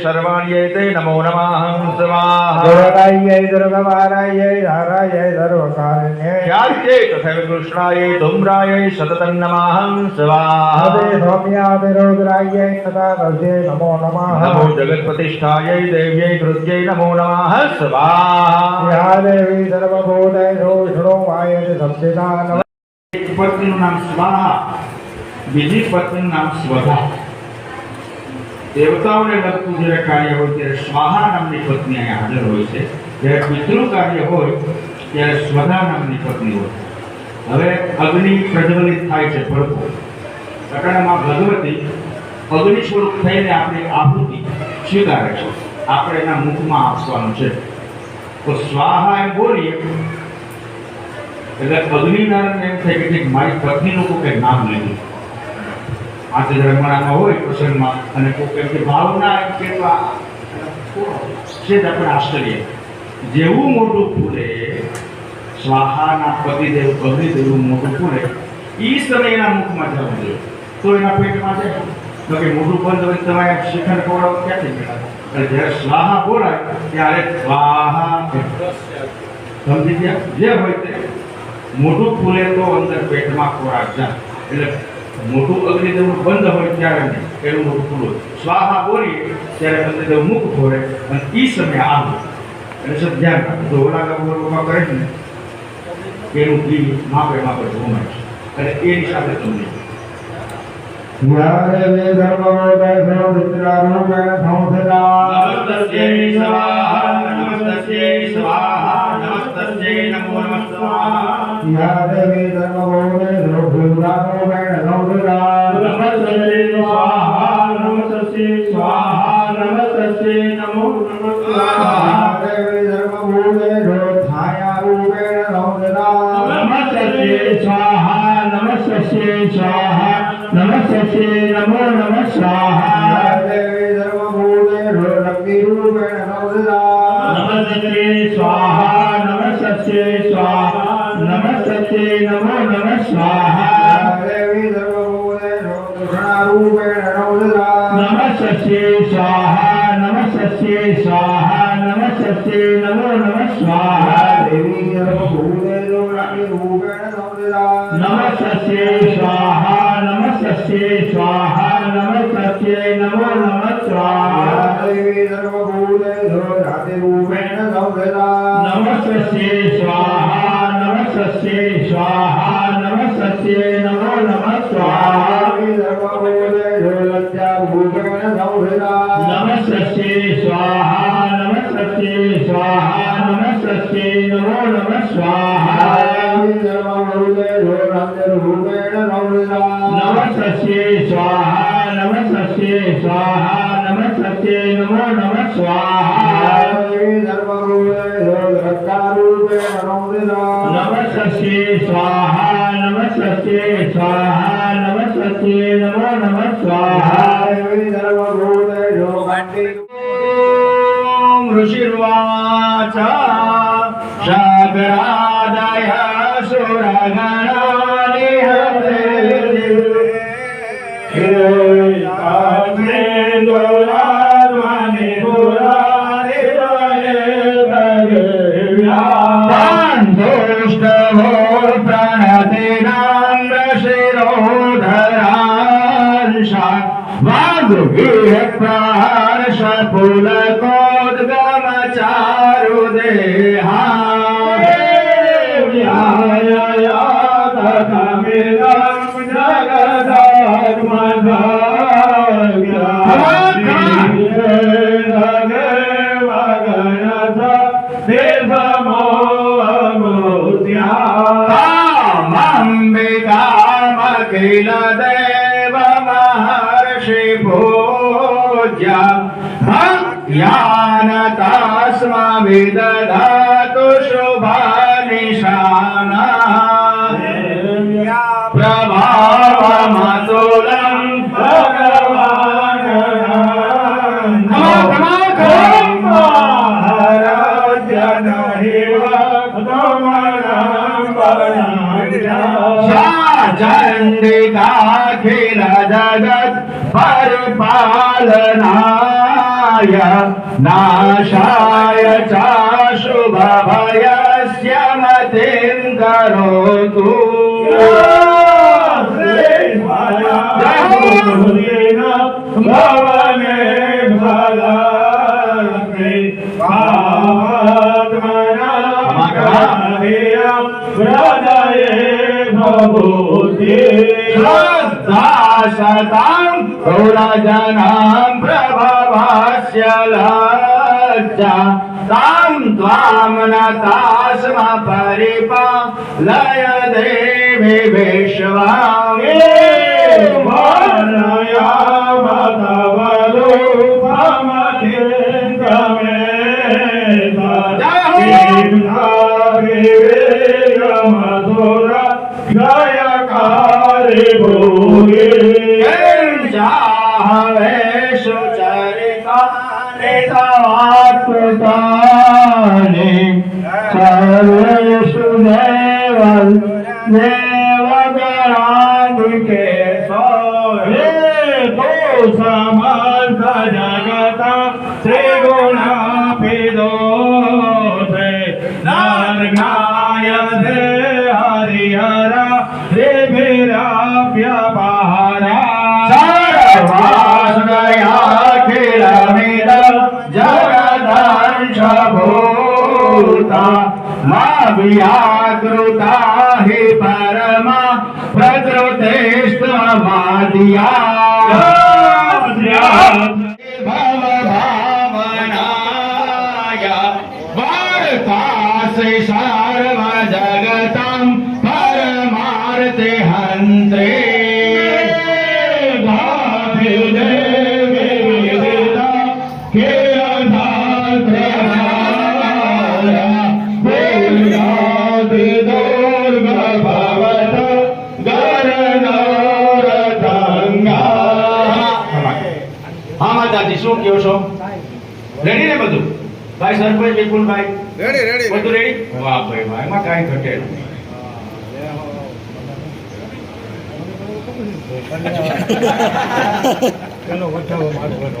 सर्वाण्ये नमो नमः स्वाहा दुर्गायै दुर्गमारायै धारायै सर्वकारिण्यै ख्यात्यै तथैव कृष्णायै धूम्रायै सततं नमः स्वाहा हरे सौम्याभिरुद्रायै तथा तस्यै नमो नमः नमो जगत्प्रतिष्ठायै देव्यै कृत्यै नमो नमः स्वाहा या देवी सर्वभूतेषु विष्णुमायते संस्थिता नमः पत्नीનું નામ સ્વાહા, બીજી પત્નીનું નામ સ્વધા. દેવતાઓને લગતું જ્યારે કાર્ય હોય ત્યારે સ્વાહા નામની પત્ની અહીંયા હાજર હોય છે, જ્યારે પિતૃ કાર્ય હોય ત્યારે સ્વધા નામની પત્ની હોય. હવે અગ્નિ પ્રજ્વલિત થાય છે ભરપૂર, અટાણામાં ભગવતી અગ્નિ સ્વરૂપ થઈને આપણી આહુતિ સ્વીકારે છે, આપણે એના મુખમાં આપવાનું છે. તો સ્વાહા એમ બોલીએ એટલે અગ્નિનારાયણ એમ થાય કે મારી પત્નીનું કોઈ નામ લીધું. આજે રમણામાં હોય પ્રસંગમાં અને કોઈ એમ કે ભાવના એમ કે છે જ આપણે આશ્ચર્ય. જેવું મોટું ફૂલે સ્વાહાના પતિદેવ અગ્નિદેવનું મોટું ફૂલે એ સમય એના મુખમાં જવું જોઈએ, તો એના પેટમાં જાય. તો કે મોટું બંધ હોય તમારે શિખર ખવડાવો ક્યાંથી મેળવે? એટલે જ્યારે સ્વાહા બોલાય ત્યારે સ્વાહા સમજી ગયા. જે હોય તે મોટું ફૂલે તો અંદર પેટમાં ખોરાક જાય. એટલે મોટું અગ્નિદેવનું બંધ હોય ત્યારે નહીં, એનું મોટું ફૂલ. સ્વાહા બોલીએ ત્યારે અગ્નિદેવ મુખ ખોરે અને એ સમયે આવું. એટલે સબ ધ્યાન રાખો. તો ઓલા કરે છે ને એનું ઘી માપે ઘુમાય છે, એટલે એની સાથે તમને या देवी सर्वभूतेषु विष्णुरूपेण संस्थिता नमस्तस्यै स्वाहा नमस्तस्यै स्वाहा नमस्तस्यै नमो नमः स्वाहा. या देवी सर्वभूतेषु विष्णुरूपेण संस्थिता नमस्तस्यै स्वाहा नमस्तस्यै स्वाहा नमस्तस्यै नमो नमः स्वाहा. या देवी सर्वभूतेषु छायारूपेण संस्थिता नमस्तस्यै स्वाहा नमस्तस्यै स्वाहा नमस्तस्यै नमो नमः स्वाहा. या देवी सर्वभूतेषु लक्ष्मीरूपेण संस्थिता नमस्तस्यै स्वाहा नमस्तस्यै स्वाहा नमस्तस्यै नमो नमः स्वाहा. या देवी सर्वभूतेषु कृष्णारूपेण संस्थिता नमस्तस्यै स्वाहा नमस्तस्यै स्वाहा नमस्तस्यै नमो नमः स्वाहा. देवी सर्वभूतेषु लक्ष्मीरूपेण संस्थिता नमस्तस्यै स्वाहा नमस्तस्यै स्वाहा नमस्तस्यै नमो नमः स्वाहा. देवी सर्वभूतेषु जातिरूपेण संस्थिता नमस्तस्यै स्वाहा नमस्तस्यै स्वाहा नमस्तस्यै नमो नमः स्वाहा. देवी सर्वभूतेषु लज्जारूपेण संस्थिता नमस्तस्यै स्वाहा नमस्तस्यै स्वाहा नमस्तस्यै नमो नमः स्वाहा. देवी सर्वभूतेषु रञ्जनरूपेण संस्थिता नमस्तस्यै स्वाहा नमस्तस्यै स्वाहा नमस्तस्यै नमो नमः स्वाहा. देवी सर्वभूतेषु रक्षारूपेण संस्थिता नमस्तस्यै स्वाहा नमस्तस्यै स्वाहा नमस्तस्यै नमो नमः स्वाहा. देवी सर्वभूतेषु ऋषिर्वाच शाकरादय सुरगणानिहते फूलकोद्गमचारु देहा अखिल देव महर्षि पूज्य भक्त यान तस्मा विदधातु शुभानिशाना प्रभावमतुलं भगवान् चंडिकाखिल जगत् परिपालनाय नाशाय च शुभभयस्य मतिं करोतु भवने श्रद्धाशतां कुलजनां प्रभवस्य लज्जा तां त्वां नतास्म परिपालय देवी विश्वाम् सर्वेषु देवगणाधिके समर्थ जगता त्रिगुणापिदो नार्गाय हरिहरा त्रिभिराप्यपहरा सर्वाश्रयाखिलमिदं जगदंशभूता मा व्याकृता हि परमा प्रकृतेस्त्वमादिया भवभावनाय वार्तासि सर्वजगतां परमार्थे हन्त्रे हाँ माताजी શું કહો છો રેડી ને બધું ભાઈ સરપંચ વિપુલભાઈ રેડી બધું રેડી વાહ ભાઈ વાહ એમાં કાઈ ઘટે નહીં ચલો વટાવો મારવાનો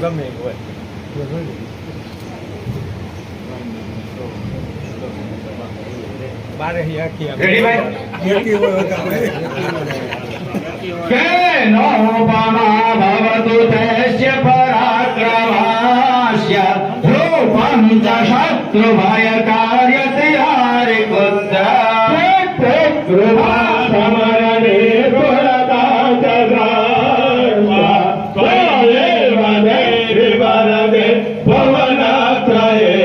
ગમે હોય બારે આખી રેડી ભાઈ આખી હોય કેનો ઉપમા ભવતુ તસ્ય પરાક્રમાસ્ય રૂપં ચ શત્રુભય કાર્યતિ હરિપુત્ર કૃપા સમરણે પુરતા ચગ્રામા ત્વયેવ દેવરદે ભવનત્રયે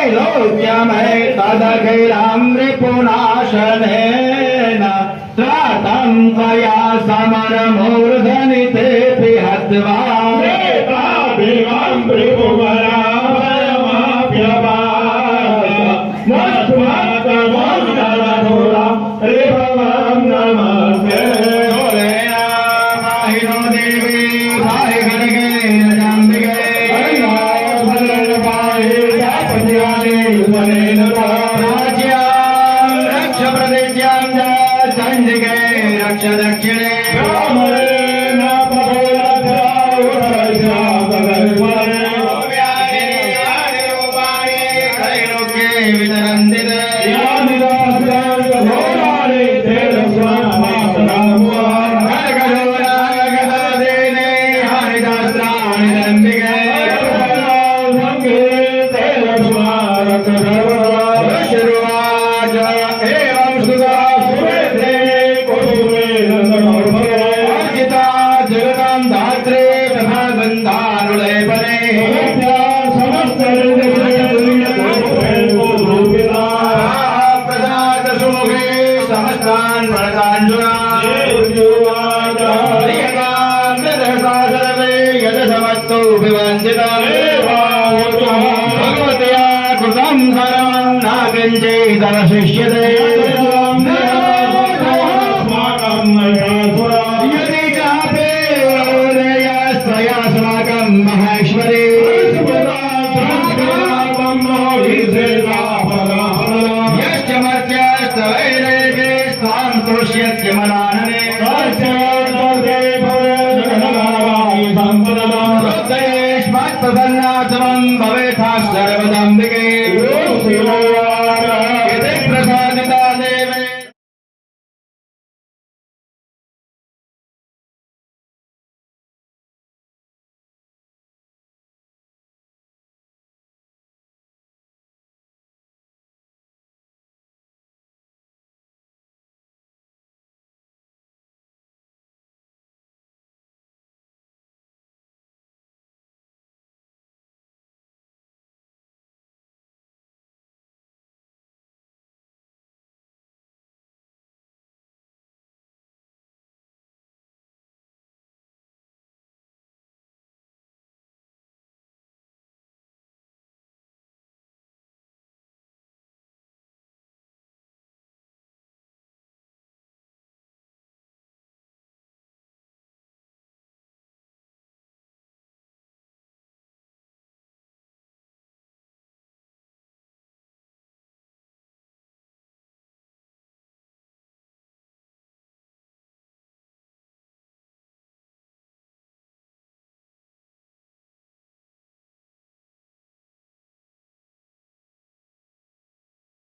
त्रैलोक्यमय तदखिलं रिपुनाशनेन त्रातं त्वया समरमूर्धनि तेऽपि हत्वा दक्षिणे तत्तो विवंदिता भगवतया कृतं सर्वं नाकिञ्चिदवशिष्यते यदि चापि स्वया अस्माकं महेश्वरी यश्च मर्त्यस्तवैरेभे सान्तोष्यस्य मनानने प्रसन्नाचमं भवेथाः सर्वदम्बिके यदि प्रसादिता देवे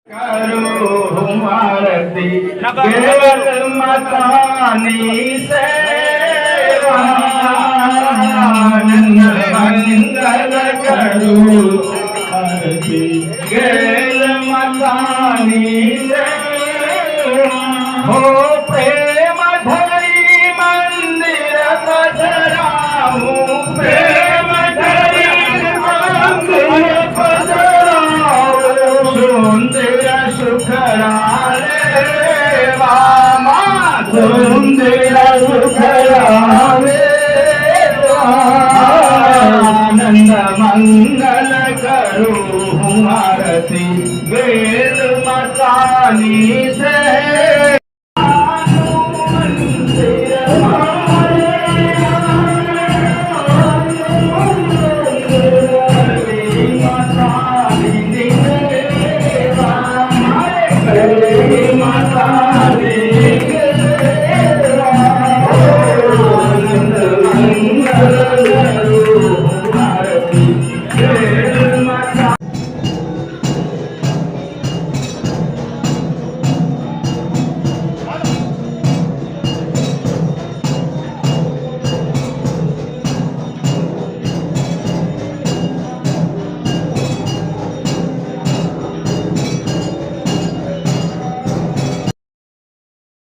करो आरती केवल मतानी सेवा मंगल करो आरती केवल मतानी सेवा हो प्रेम धरी मंदिर सजराऊं प्रेम धरी मंदिर सुंदर सुखरारे वामा सुंदर सुखरारे आनंद मंगल करो आरती वेद मतानी से